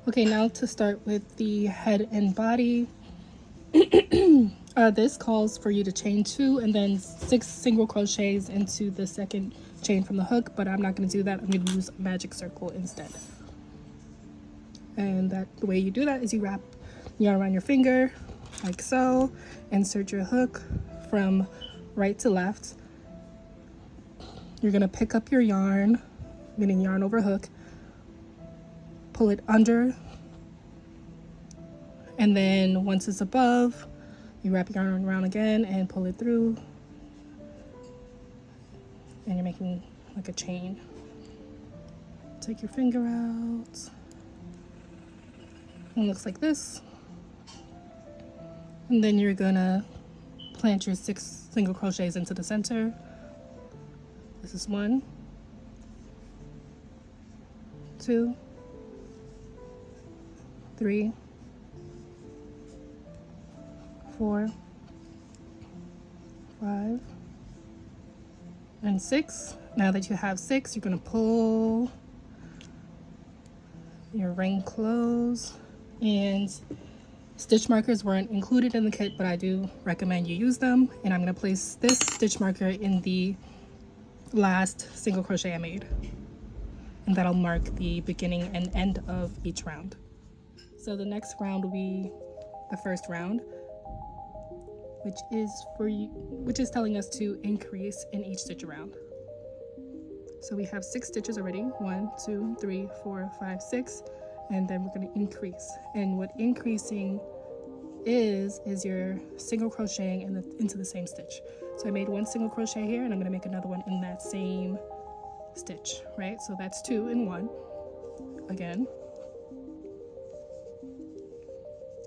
Okay, now to start with the head and body. This calls for you to chain 2 and then 6 single crochets into the second chain from the hook, but I'm not going to do that. I'm going to use a magic circle instead. And the way you do that is you wrap yarn around your finger like so, insert your hook from right to left. You're going to pick up your yarn, meaning yarn over hook, pull it under, and then once it's above, you wrap your yarn around again and pull it through, and you're making like a chain. Take your finger out. It looks like this. And then you're gonna plant your 6 single crochets into the center. This is 1, 2, 3, 4, 5, and 6. Now that you have 6, you're gonna pull your ring close, and stitch markers weren't included in the kit, but I do recommend you use them. And I'm going to place this stitch marker in the last single crochet I made, and that'll mark the beginning and end of each round. So the next round will be the first round, which is telling us to increase in each stitch around. So we have 6 stitches already, 1, 2, 3, 4, 5, 6, and then we're going to increase. And what increasing is you're single crocheting into the same stitch. So I made 1 single crochet here, and I'm going to make another one in that same stitch, right? So that's 2 in 1. Again,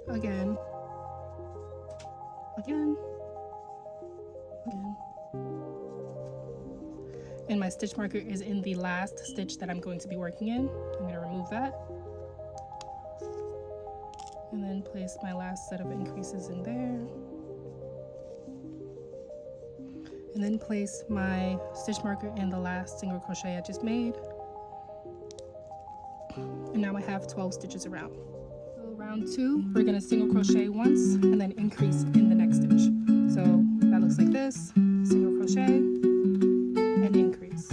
again, again, again. And my stitch marker is in the last stitch that I'm going to be working in. I'm going to remove that, and then place my last set of increases in there, and then place my stitch marker in the last single crochet I just made. And now I have 12 stitches around. So round 2, we're going to single crochet once and then increase in the next stitch. So that looks like this: single crochet and increase,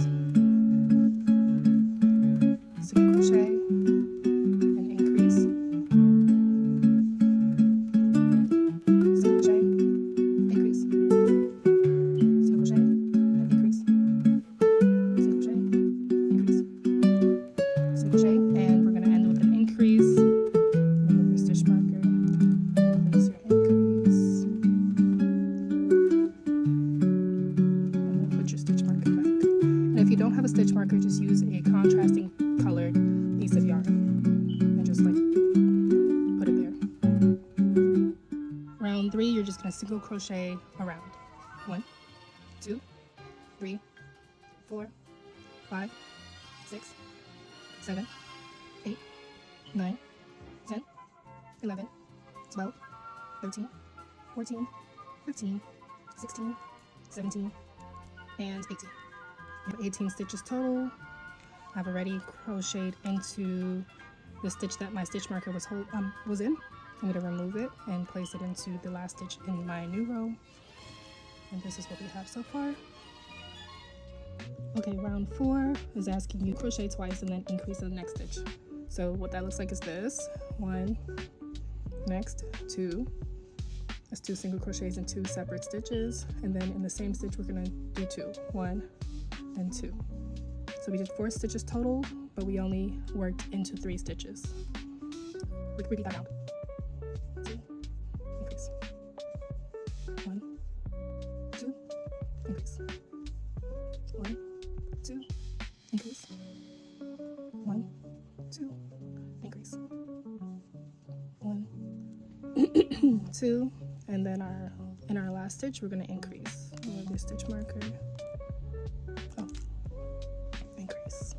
single crochet and increase, single crochet, increase, single crochet and increase, single crochet, increase, single crochet, and we're going to end with an increase. Remove your stitch marker, place your increase, and then put your stitch marker back. And if you don't have a stitch marker, just use a contrasting colored piece of yarn and just like put it there. Round 3, you're just going to single crochet around. 1, 2, 3, 4, 5, 6, 7, 8, 9, 10, 11, 12, 13, 14, 15, 16, 17, and 18. I have 18 stitches total. I've already crocheted into the stitch that my stitch marker was in. I'm going to remove it and place it into the last stitch in my new row. And this is what we have so far. Okay, round 4 is asking you crochet twice and then increase in the next stitch. So what that looks like is this: 1, next 2. That's 2 single crochets in 2 separate stitches, and then in the same stitch we're going to do 2, 1 and 2. So we did 4 stitches total, but we only worked into 3 stitches. We can repeat that round. 2, increase, 1, 2, increase, 1, 2, increase, 1, 2, increase, 1, 2, and then in our last stitch we're going to increase. Remove your stitch marker. Oh, increase.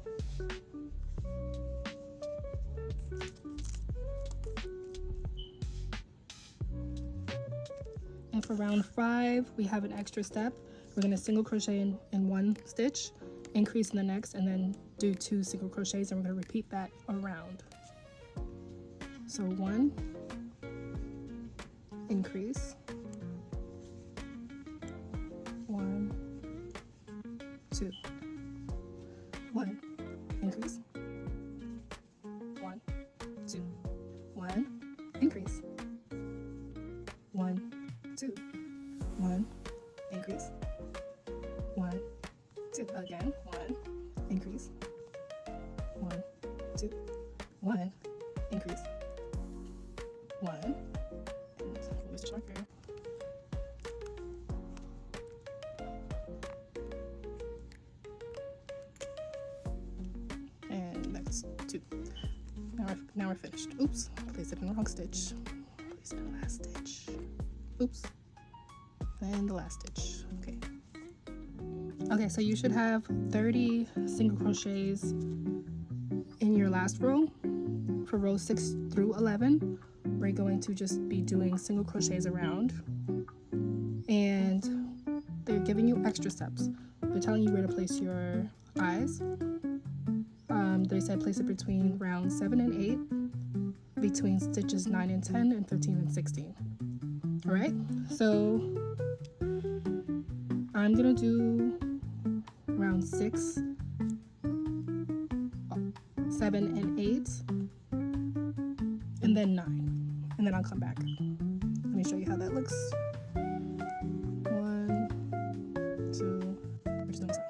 And for round 5, we have an extra step. We're going to single crochet in 1 stitch, increase in the next, and then do 2 single crochets, and we're going to repeat that around. So 1, increase, 1, 2, 1, increase, 1, 2, 1, increase, 1, 2, 1, increase, 1, 2, again, 1, increase, 1, 2, 1, increase, 1, and this marker, and that's 2. Now we're finished. Oops, placed it in the wrong stitch. Place it in the last stitch. Oops, and the last stitch. Okay. Okay, so you should have 30 single crochets in your last row. For rows 6 through 11, we're going to just be doing single crochets around, and they're giving you extra steps. They're telling you where to place your eyes. They said place it between round 7 and 8, between stitches 9 and 10, and 15 and 16. All right, so I'm gonna do round 6, 7, and 8, and then 9, and then I'll come back. Let me show you how that looks. 1, 2, we're just doing so.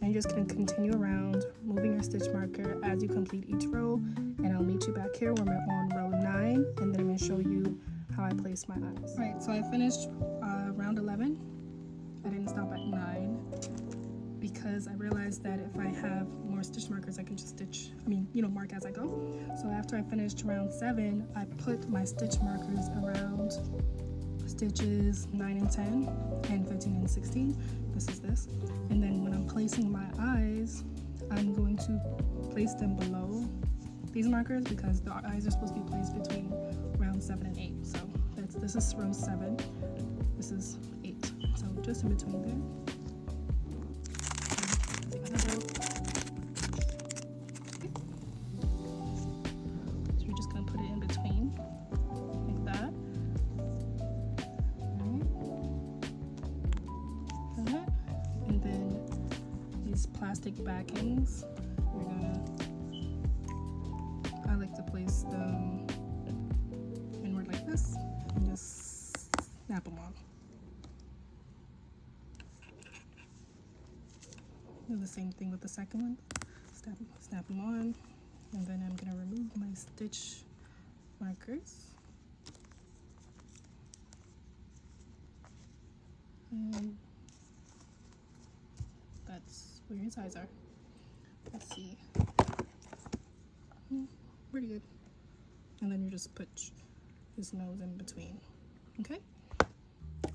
And you're just gonna continue around, moving your stitch marker as you complete each row, and I'll meet you back here when we're on row 9, and then I'm gonna show you how I place my eyes. All right, so I finished round 11. I didn't stop at 9 because I realized that if I have more stitch markers, I can just mark as I go. So after I finished round 7, I put my stitch markers around stitches 9 and 10, and 15 and 16. This is this. And then when I'm placing my eyes, I'm going to place them below these markers because the eyes are supposed to be placed between round 7 and 8. So this is row 7, this is 8. So just in between there. So you're just gonna put it in between like that. Alright. And then these plastic backings, I like to place them inward like this and just snap them on. Do the same thing with the second one. Snap them on, and then I'm gonna remove my stitch markers. And that's where his eyes are. Let's see. Pretty good. And then you just put his nose in between. Okay.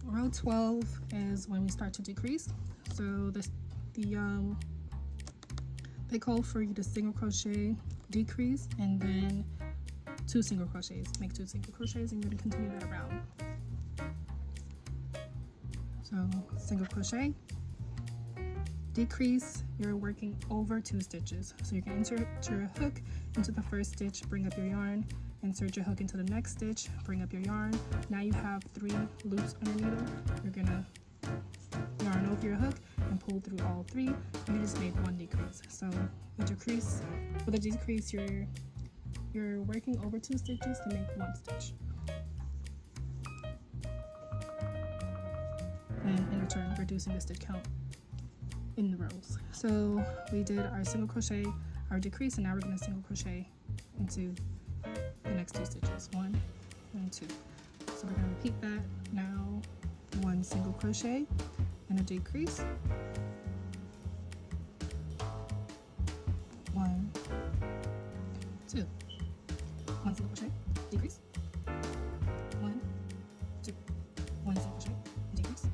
Row 12 is when we start to decrease. So they call for you to single crochet, decrease, and then 2 single crochets. Make 2 single crochets, and you're gonna continue that around. So single crochet, decrease, you're working over 2 stitches. So you can insert your hook into the first stitch, bring up your yarn, insert your hook into the next stitch, bring up your yarn. Now you have 3 loops on your needle. You're gonna yarn over your hook and pull through all 3. You just made 1 decrease. So with a decrease, you're working over 2 stitches to make 1 stitch. And in return, reducing the stitch count in the rows. So we did our single crochet, our decrease, and now we're going to single crochet into the next 2 stitches, 1 and 2. So we're going to repeat that. Now 1 single crochet and a decrease, 1, 2, 1 single crochet, decrease, 1, 2, 1 single crochet, decrease,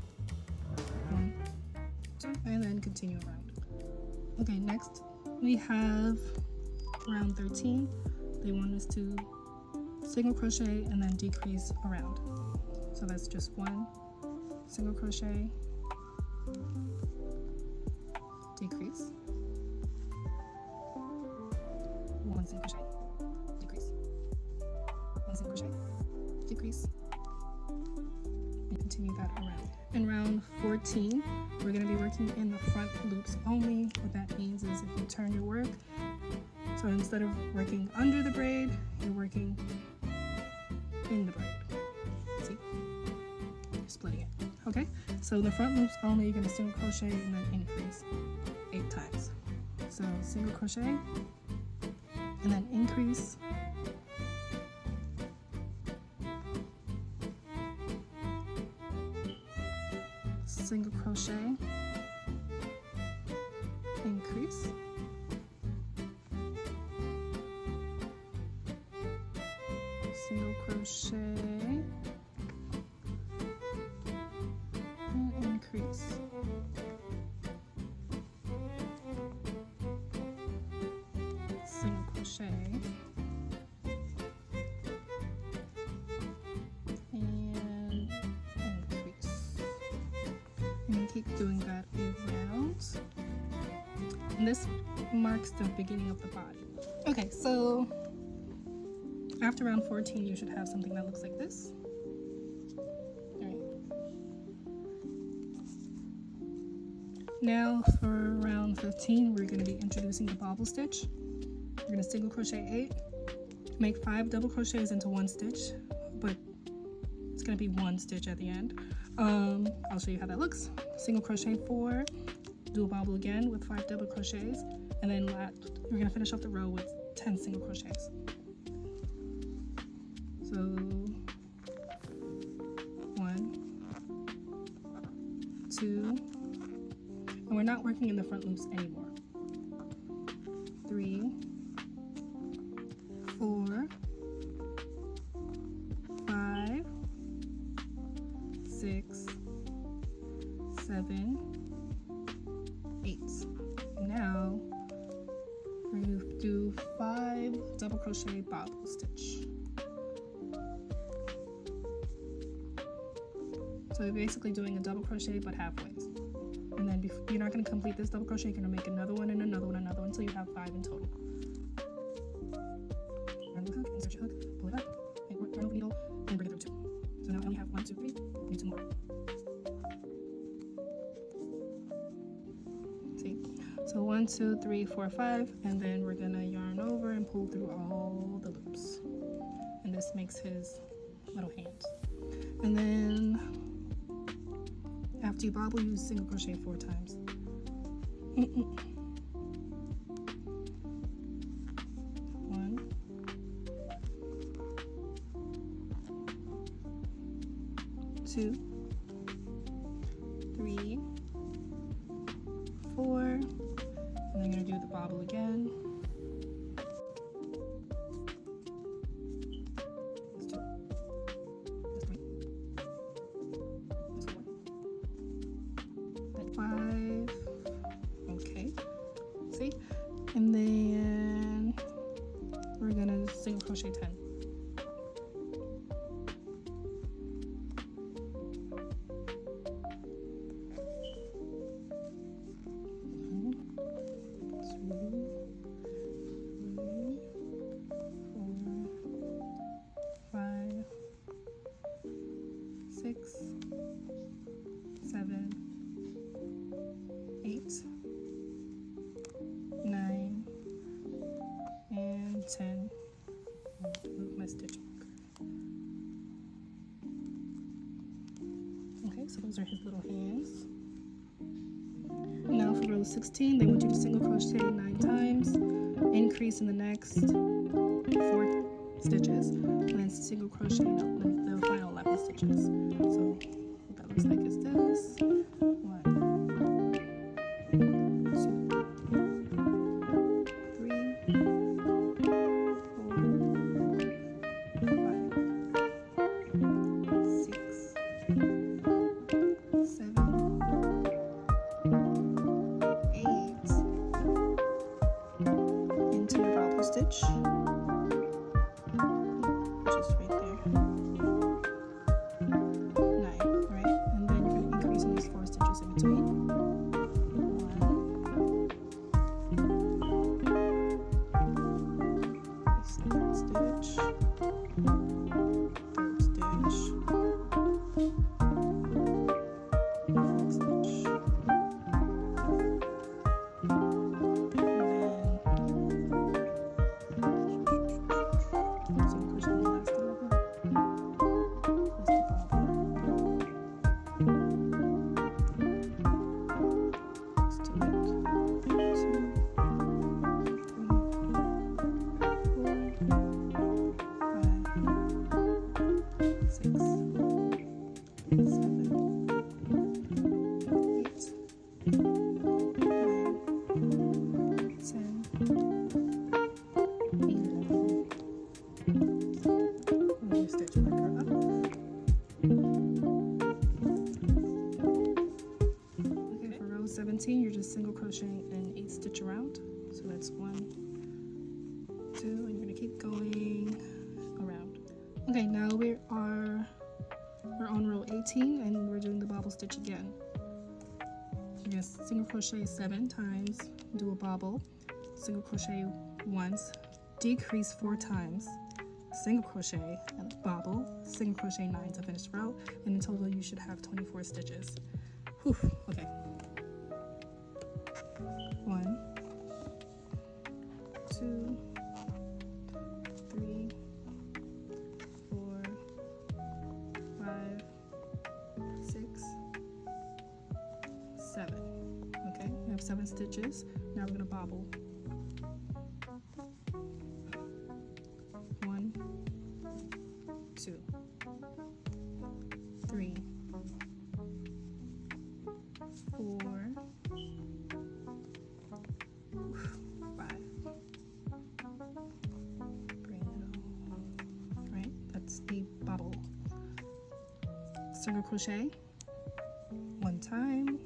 1, 2, and then continue around. Okay, next we have round 13. They want us to single crochet and then decrease around. So that's just 1 single crochet, decrease, 1 single crochet, increase, and continue that around. In round 14, we're going to be working in the front loops only. What that means is if you turn your work, so instead of working under the braid, you're working in the braid. See? You're splitting it. Okay? So the front loops only, you're going to single crochet and then increase 8 times. So single crochet and then increase, single crochet, increase, single crochet, and increase, single crochet, and increase. I'm going to keep doing that around, and this marks the beginning of the body. Okay, so after round 14, you should have something that looks like this. All right. Now for round 15, we're going to be introducing the bobble stitch. We're going to single crochet 8, make 5 double crochets into 1 stitch, but it's going to be 1 stitch at the end. I'll show you how that looks. Single crochet 4, do a bobble again with 5 double crochets, and then we're going to finish off the row with 10 single crochets. So 1, 2, and we're not working in the front loops anymore. 3, 4, 5, 6, 7, 8. Now we're going to do 5 double crochet bobble stitch. So you're basically doing a double crochet but halfways. And then you're not going to complete this double crochet, you're going to make another one and another one, another one until you have 5 in total. Run the hook, insert your hook, pull it up, run over the needle, and bring it through 2. So now I only have 1, 2, 3, do 2 more. See? So 1, 2, 3, 4, 5, and then we're going to yarn over and pull through all the loops. And this makes his little hands. And then after you bobble, you single crochet 4 times. 1, 2, 3, 4, and then you're going to do the bobble again. That's 2. That's 3. That's 4. That's 5. Okay. See? And then we're going to single crochet 10. Six, 7, 8, 9, and 10. Move my stitch marker. Okay, so those are his little hands. Now for row 16, they want you to single crochet 9 times, increase in the next 4 stitches, and then single crochet in the final 11 stitches. So what that looks like is this. 1, 2, 3, 4, 5, 6, 7, 8, into your bobble stitch, which is right there. 9, right? And then you're going to increase in these 4 stitches in between. 1, second stitch, third stitch, row 17, you're just single crocheting an 8 stitch around. So that's 1, 2, and you're gonna keep going around. Okay, now we're on row 18 and we're doing the bobble stitch again. Just single crochet 7 times, do a bobble, single crochet once, decrease 4 times, single crochet and bobble, single crochet 9 to finish the row, and in total you should have 24 stitches. Whew, okay. 1, 2, 3, 4, 5, 6, 7. Okay, we have 7 stitches. Now we're gonna bobble. 1, 2, 3, 4, 5. Bring it on. Right, that's the bobble. Single crochet 1 time.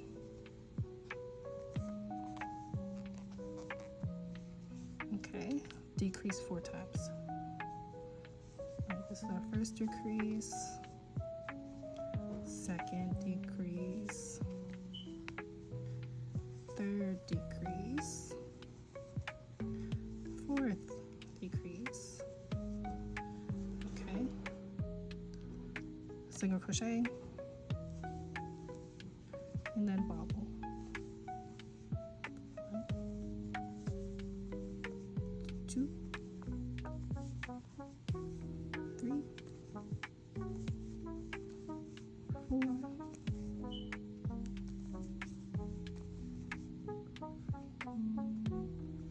Okay, decrease 4 times. Right, this is our first decrease, second decrease, third decrease, fourth decrease. Okay, single crochet and then bobble. 1, 2, 3, 4,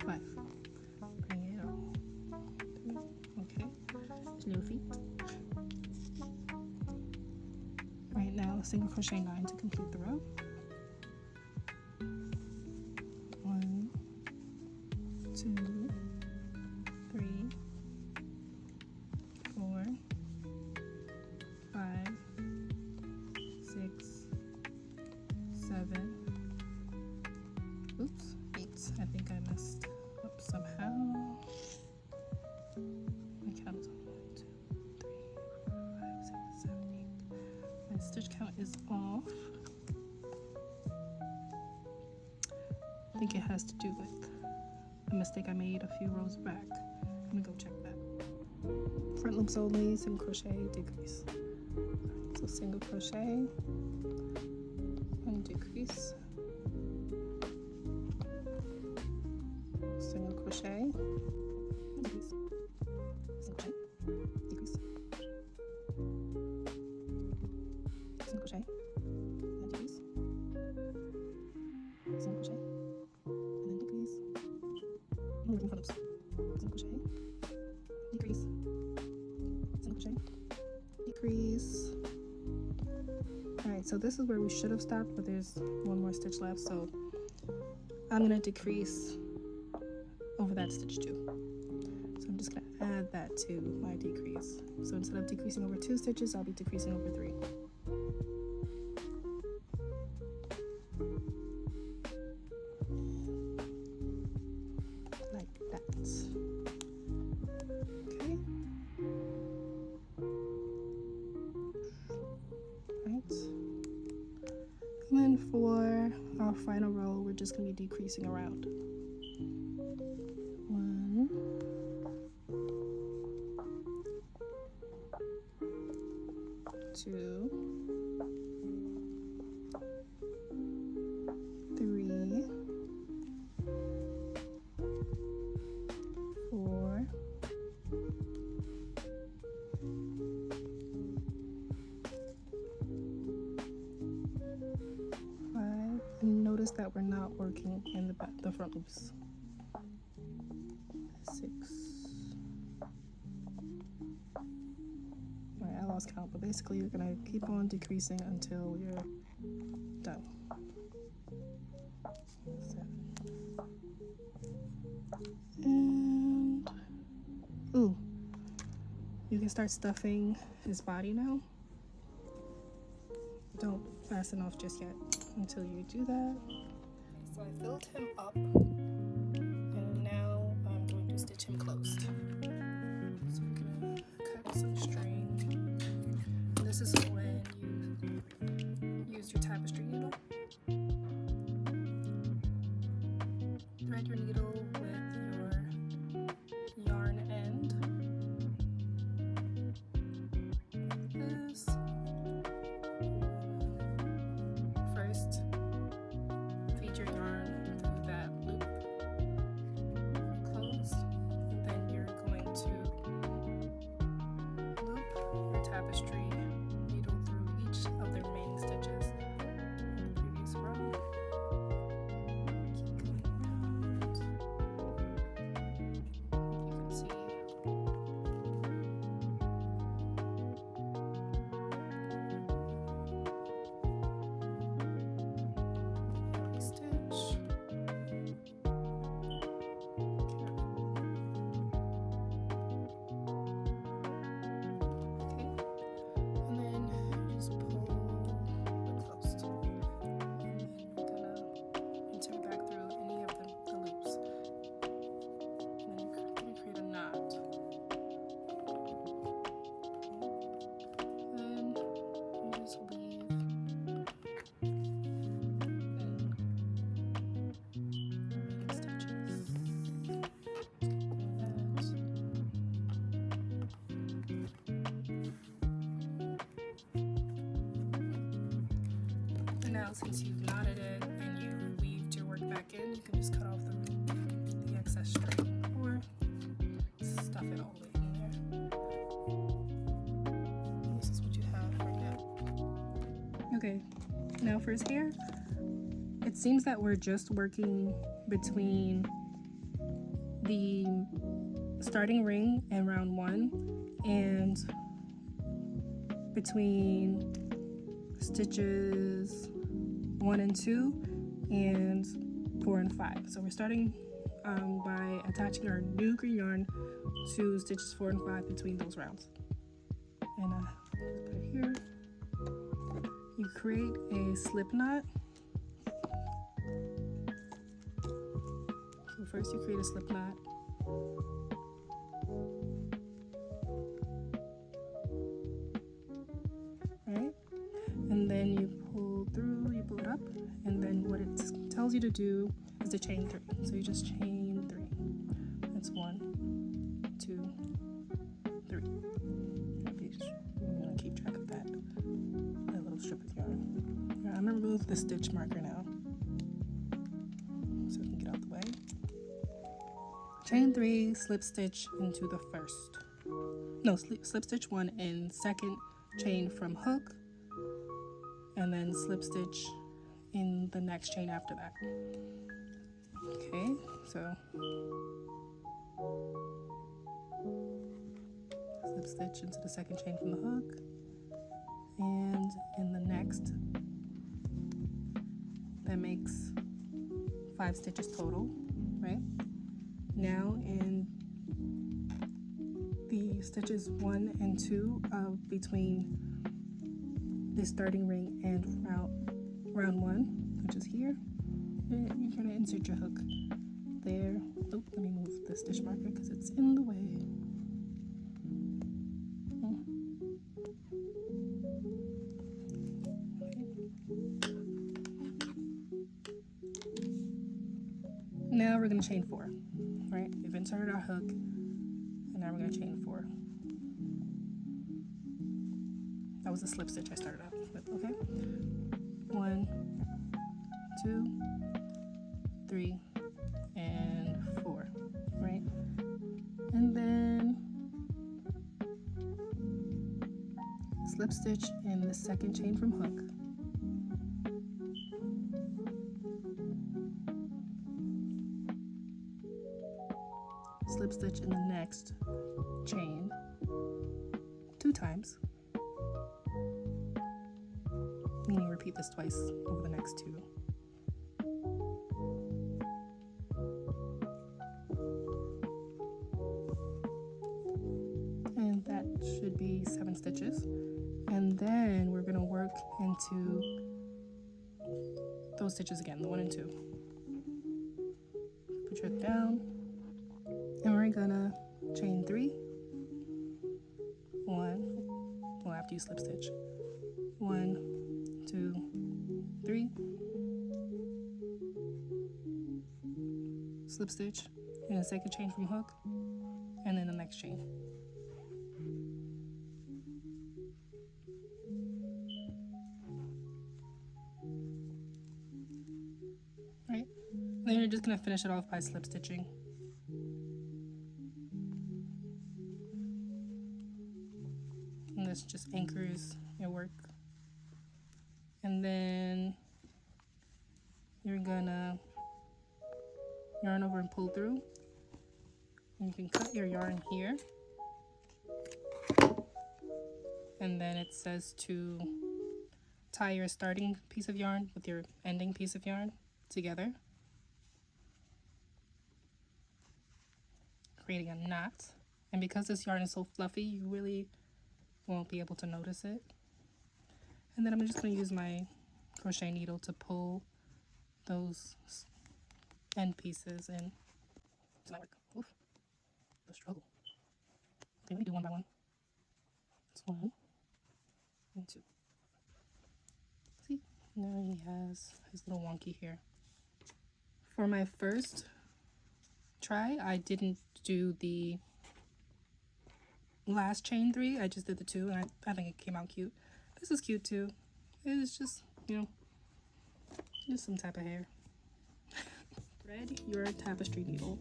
5. Bring it on. Okay, little feet. Right now, single crochet 9 to complete the row. 1, 2, 3, 4, 5, 6, 7. Oops, 8. I think I messed up somehow. My count is 1, 2, 3, 4, 5, 6, 7, 8. My stitch count is off. I think it has to do with a mistake I made a few rows back. I'm gonna go check that. Front loops only, single crochet, decrease. So single crochet and decrease. Single crochet, decrease. Single crochet, decrease. Single crochet and decrease. Single crochet and then decrease. I'm looking for loops. Single crochet, decrease. Single crochet, decrease. Alright, so this is where we should have stopped, but there's 1 more stitch left, so I'm gonna decrease over that stitch too. So I'm just gonna add that to my decrease. So instead of decreasing over 2 stitches, I'll be decreasing over 3. Like that. Okay. Right. And then for our final row, we're just gonna be decreasing around. 1, 2, 3, 4, 5, and notice that we're not working in the front loops. 6. Alright, I lost count, but basically you're gonna keep on decreasing until you're done. 7. And ooh, you can start stuffing his body now. Don't fasten off just yet until you do that. So I filled him up, and now I'm going to stitch him closed. So I'm gonna cut some string. This is when you use your tapestry needle. Thread your needle with your yarn end. Like this. First, feed your yarn through that loop closed, and then you're going to loop your tapestry needle through each of the remaining stitches in the previous row. Keep going around. You can see every stitch. Okay, and then you just pull it closed, and then you're gonna insert back through any of the loops, and then you're gonna create a knot. Then you just weave remaining stitches. And now, since you've knotted it and you weaved your work back in, you can just cut off the excess string or stuff it all the way in there. This is what you have right now. Okay, now for his hair, it seems that we're just working between the starting ring and round 1 and between stitches 1 and 2 and 4 and 5. So we're starting by attaching our new green yarn to stitches 4 and 5 between those rounds. And put it here. You create a slip knot. So first you create a slip knot. Right? And then you pull through, you pull it up, and then what it tells you to do is to chain 3. So you just chain 3. That's 1, 2, 3. I'm gonna keep track of that little strip of yarn. Now, I'm gonna remove the stitch marker now, so we can get out the way. Chain 3, slip stitch into the first. No, slip stitch 1 in second chain from hook, and then slip stitch in the next chain after that. Okay, so slip stitch into the second chain from the hook, and in the next, that makes 5 stitches total, right? Now in the stitches 1 and 2 of between the starting ring and round 1, which is here, you're going to insert your hook there. Oh, let me move the stitch marker because it's in the way. Now we're going to chain 4, right? We've inserted our hook, and now we're going to chain 4. That was the slip stitch I started out with, okay? 1, 2, 3, and 4, right? And then slip stitch in the second chain from hook. Slip stitch in the next chain 2 times, meaning repeat this twice over the next 2. And that should be 7 stitches. And then we're going to work into those stitches again, the 1 and 2. Put your hook down, and we're gonna chain 3, 1, well after you slip stitch, 1, 2, 3, slip stitch, and a second chain from hook, and then the next chain. Right, then you're just gonna finish it off by slip stitching. And this just anchors your work. And then you're gonna yarn over and pull through. And you can cut your yarn here. And then it says to tie your starting piece of yarn with your ending piece of yarn together, creating a knot. And because this yarn is so fluffy, you really won't be able to notice it. And then I'm just going to use my crochet needle to pull those end pieces in to my work. Oof, the struggle. Okay, let me do one by one. That's 1 and 2. See, now he has his little wonky hair. For my first try, I didn't do the last chain 3, I just did the 2, and I think it came out cute. This is cute too. It's just, you know, just some type of hair. Thread your tapestry needle,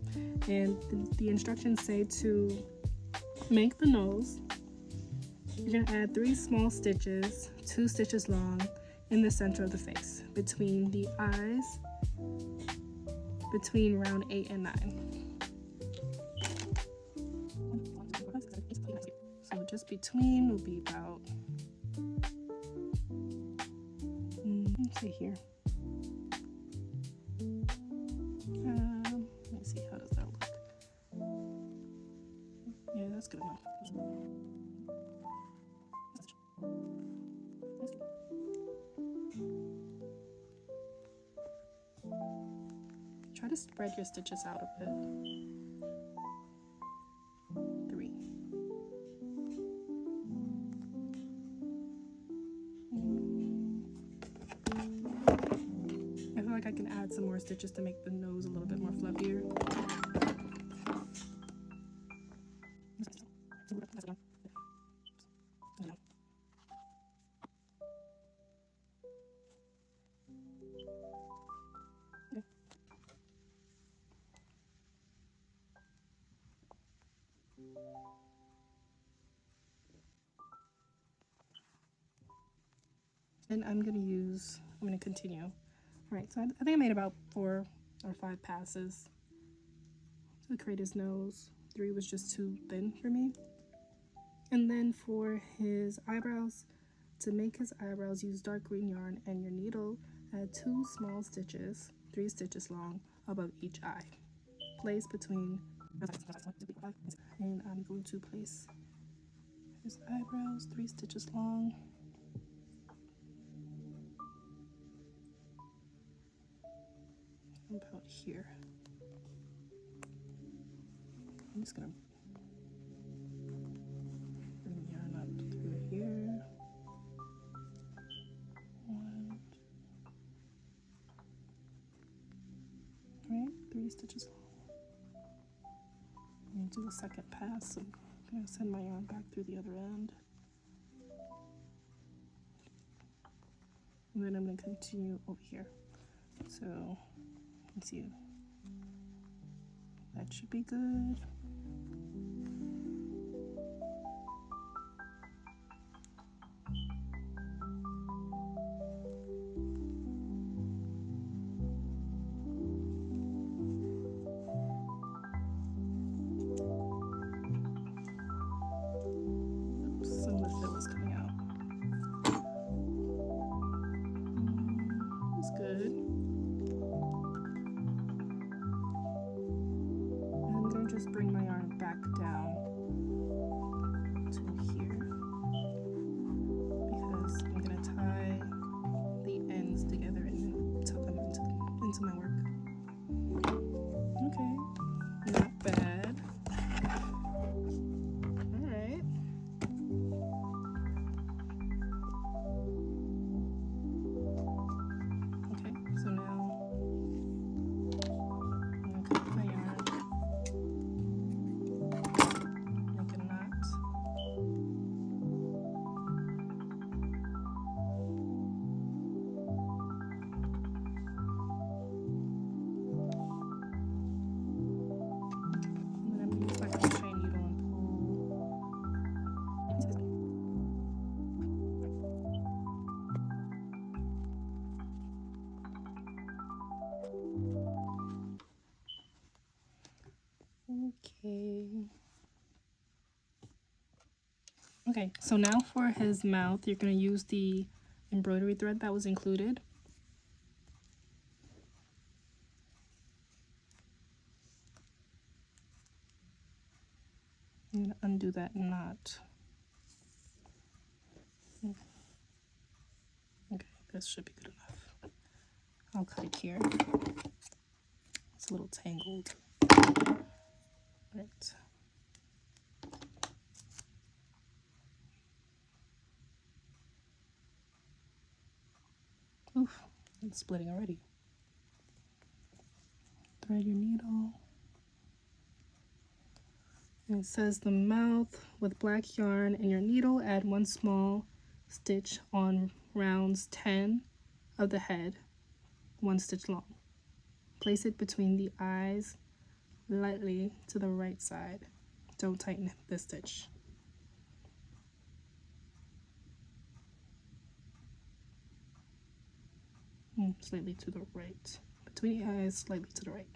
and the instructions say to make the nose. You're gonna add 3 small stitches, 2 stitches long, in the center of the face, between the eyes, between round 8 and 9. So just between will be about, let's see here. Let me see, how does that look? Yeah, that's good enough. Try to spread your stitches out a bit. 3. I feel like I can add some more stitches to make the nose a little bit more fluffier. And I'm gonna continue. All right, so I think I made about 4 or 5 passes to create his nose. 3 was just too thin for me. And then for his eyebrows, to make his eyebrows, use dark green yarn and your needle. Add 2 small stitches, 3 stitches long, above each eye. Place between, and I'm going to place his eyebrows, 3 stitches long. About here. I'm just gonna bring the yarn up through here. 1. Right, 3 stitches long. I'm gonna do a second pass, so I'm gonna send my yarn back through the other end. And then I'm gonna continue over here. So let's see. That should be good. Oops, some of the fill is coming out. That's good. Just bring my yarn back down to here because I'm going to tie the ends together and then tuck them into my work. Okay, Okay, so now for his mouth, you're going to use the embroidery thread that was included. I'm going to undo that knot. Okay, this should be good enough. I'll cut it here. It's a little tangled. Right. Oof, it's splitting already. Thread your needle. And it says the mouth with black yarn and your needle, add 1 small stitch on rounds 10 of the head, 1 stitch long. Place it between the eyes lightly to the right side. Don't tighten this stitch. Slightly to the right. Between the eyes, slightly to the right.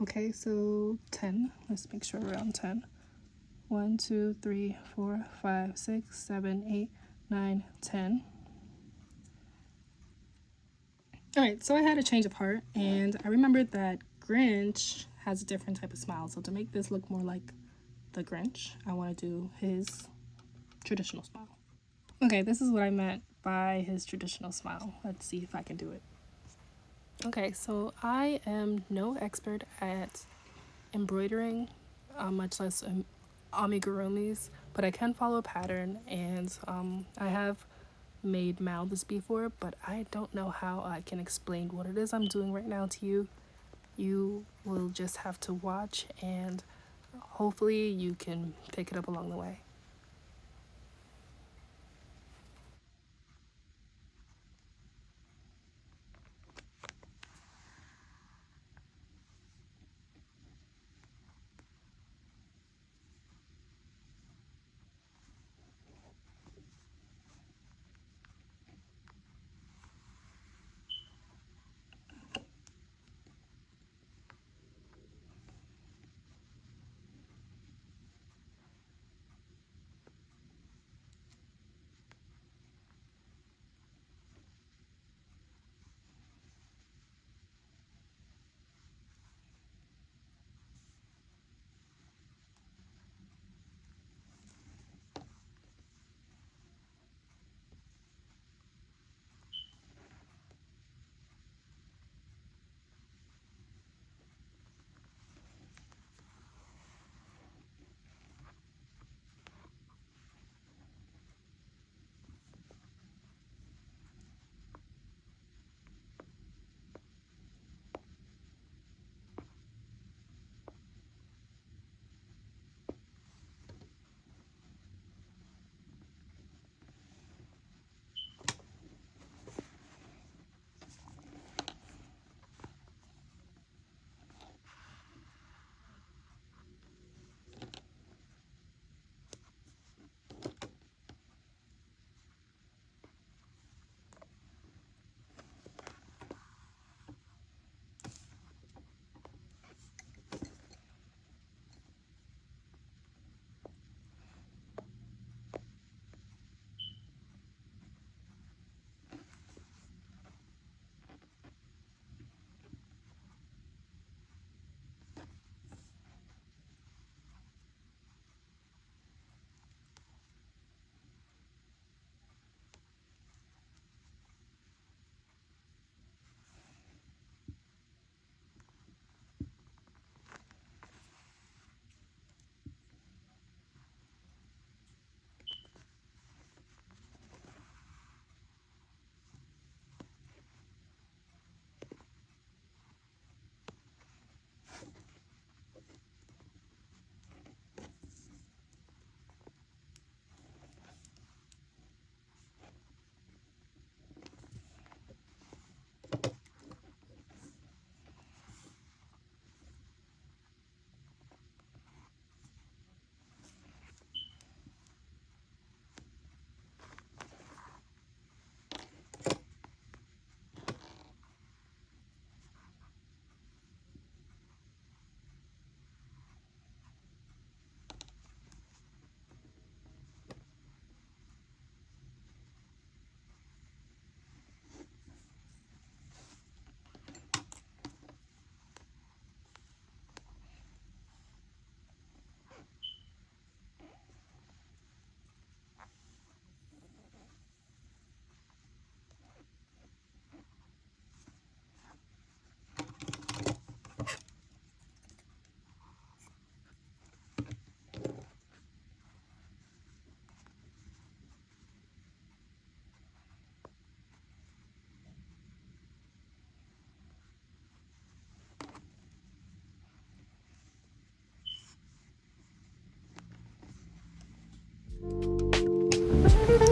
Okay, so 10. Let's make sure we're on 10. 1, 2, 3, 4, 5, 6, 7, 8, 9, 10. Alright, so I had a change of heart, and I remembered that Grinch has a different type of smile. So to make this look more like the Grinch, I want to do his traditional smile. Okay, this is what I meant by his traditional smile. Let's see if I can do it. Okay, so I am no expert at embroidering, much less amigurumis, but I can follow a pattern, and I have made mouths before, but I don't know how I can explain what it is I'm doing right now to you. You will just have to watch, and hopefully you can pick it up along the way.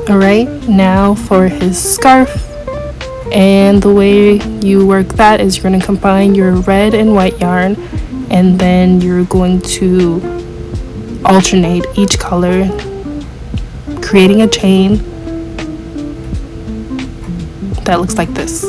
Alright, now for his scarf. And the way you work that is you're going to combine your red and white yarn, and then you're going to alternate each color, creating a chain that looks like this.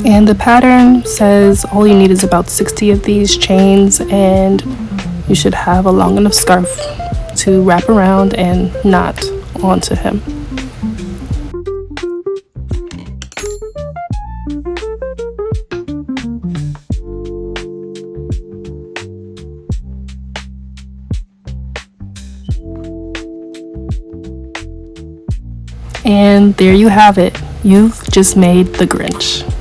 And the pattern says all you need is about 60 of these chains, and you should have a long enough scarf to wrap around and knot onto him. And there you have it. You've just made the Grinch.